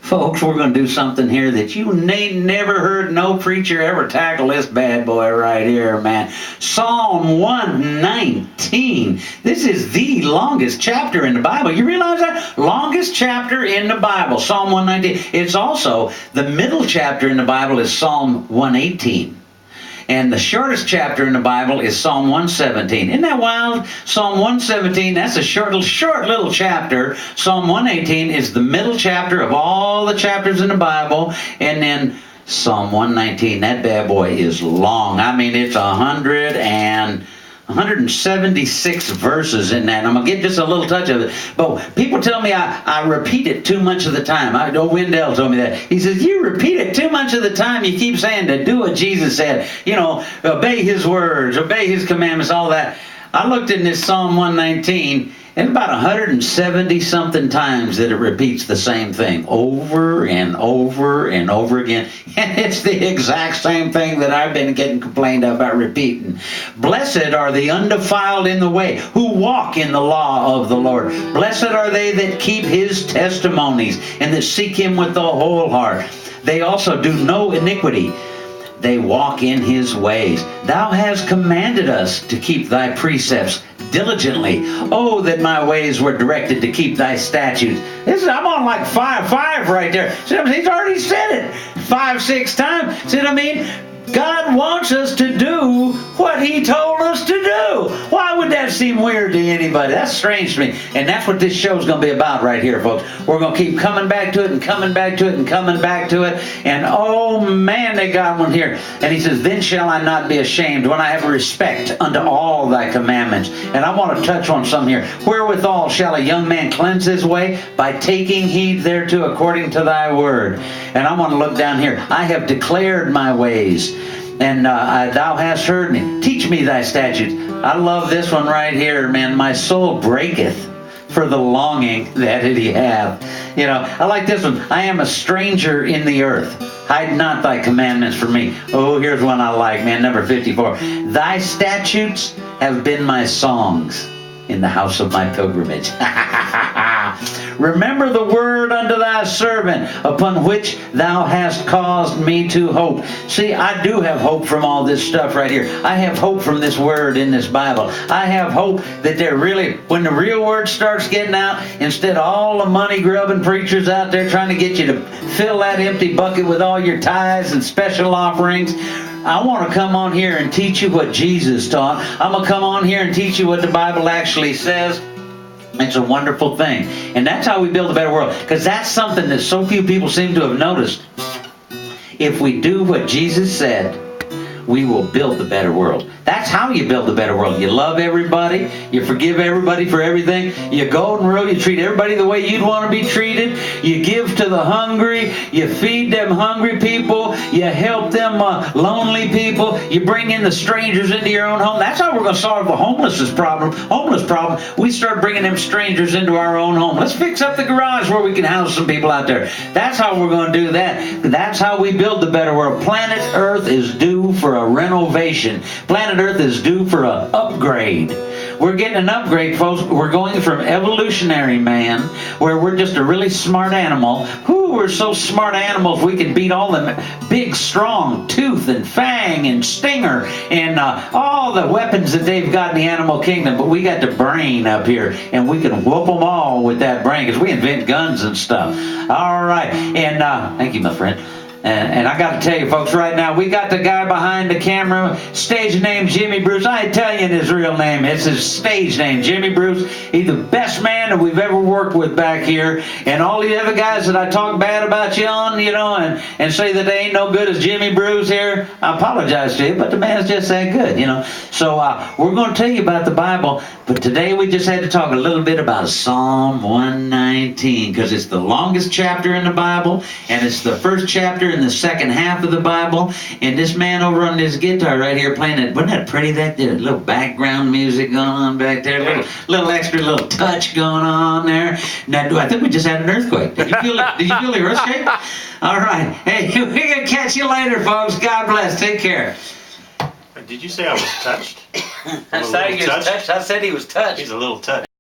Folks, we're going to do something here that you ain't never heard no preacher ever tackle this bad boy right here, man. Psalm 119. This is the longest chapter in the Bible. You realize that? Longest chapter in the Bible, Psalm 119. It's also, the middle chapter in the Bible is Psalm 118. And the shortest chapter in the Bible is Psalm 117. Isn't that wild? Psalm 117, that's a short little chapter. Psalm 118 is the middle chapter of all the chapters in the Bible. And then Psalm 119, that bad boy is long. I mean, it's 176 verses in that. I'm going to get just a little touch of it. But people tell me I repeat it too much of the time. Wendell told me that. He says, you repeat it too much of the time. You keep saying to do what Jesus said. You know, obey his words, obey his commandments, all that. I looked in this Psalm 119, and about 170-something times that it repeats the same thing over and over and over again. And it's the exact same thing that I've been getting complained about repeating. Blessed are the undefiled in the way, who walk in the law of the Lord. Blessed are they that keep his testimonies, and that seek him with the whole heart. They also do no iniquity. They walk in his ways. Thou hast commanded us to keep thy precepts diligently. Oh, that my ways were directed to keep thy statutes. I'm on like 5 right there. See what I mean? He's already said it 5, 6 times. See what I mean? God wants us to do what he told us to do. Why would that seem weird to anybody? That's strange to me. And that's what this show's going to be about right here, folks. We're going to keep coming back to it and coming back to it and coming back to it. And oh man, they got one here. And he says, then shall I not be ashamed when I have respect unto all thy commandments. And I want to touch on some here. Wherewithal shall a young man cleanse his way? By taking heed thereto according to thy word. And I want to look down here. I have declared my ways, and thou hast heard me. Teach me thy statutes. I love this one right here, man. My soul breaketh for the longing that it hath. You know, I like this one. I am a stranger in the earth. Hide not thy commandments from me. Oh, here's one I like, man. Number 54. Thy statutes have been my songs in the house of my pilgrimage. Remember the word unto thy servant, upon which thou hast caused me to hope. See, I do have hope from all this stuff right here. I have hope from this word in this Bible. I have hope that they're really, when the real word starts getting out, instead of all the money-grubbing preachers out there trying to get you to fill that empty bucket with all your tithes and special offerings, I want to come on here and teach you what Jesus taught. I'm going to come on here and teach you what the Bible actually says. It's a wonderful thing. And that's how we build a better world. Because that's something that so few people seem to have noticed. If we do what Jesus said, we will build a better world. That's how you build a better world. You love everybody. You forgive everybody for everything. You golden rule. You treat everybody the way you'd want to be treated. You give to the hungry. You feed them hungry people. You help them lonely people. You bring in the strangers into your own home. That's how we're going to solve the homeless problem. We start bringing them strangers into our own home. Let's fix up the garage where we can house some people out there. That's how we're going to do that. That's how we build the better world. Planet Earth is due for a renovation. Planet Earth is due for an upgrade. We're getting an upgrade, folks. We're going from evolutionary man, where we're just a really smart animal. We're so smart animals we can beat all the big, strong tooth and fang and stinger and all the weapons that they've got in the animal kingdom. But we got the brain up here, and we can whoop them all with that brain because we invent guns and stuff. All right. And thank you, my friend. And I got to tell you, folks, right now, we got the guy behind the camera, stage name Jimmy Bruce. I ain't telling you his real name. It's his stage name, Jimmy Bruce. He's the best man that we've ever worked with back here. And all the other guys that I talk bad about you on, you know, and say that they ain't no good as Jimmy Bruce here, I apologize to you, but the man's just that good, you know. So we're going to tell you about the Bible, but today we just had to talk a little bit about Psalm 119, because it's the longest chapter in the Bible, and it's the first chapter in the second half of the Bible. And this man over on this guitar right here playing it, wasn't that pretty? That did a little background music going on back there, little extra little touch going on there. Now, I think we just had an earthquake. Did you feel the earth shake? All right. Hey, we're going to catch you later, folks. God bless. Take care. Did you say I was touched? I said he was touched. I said he was touched. He's a little touched.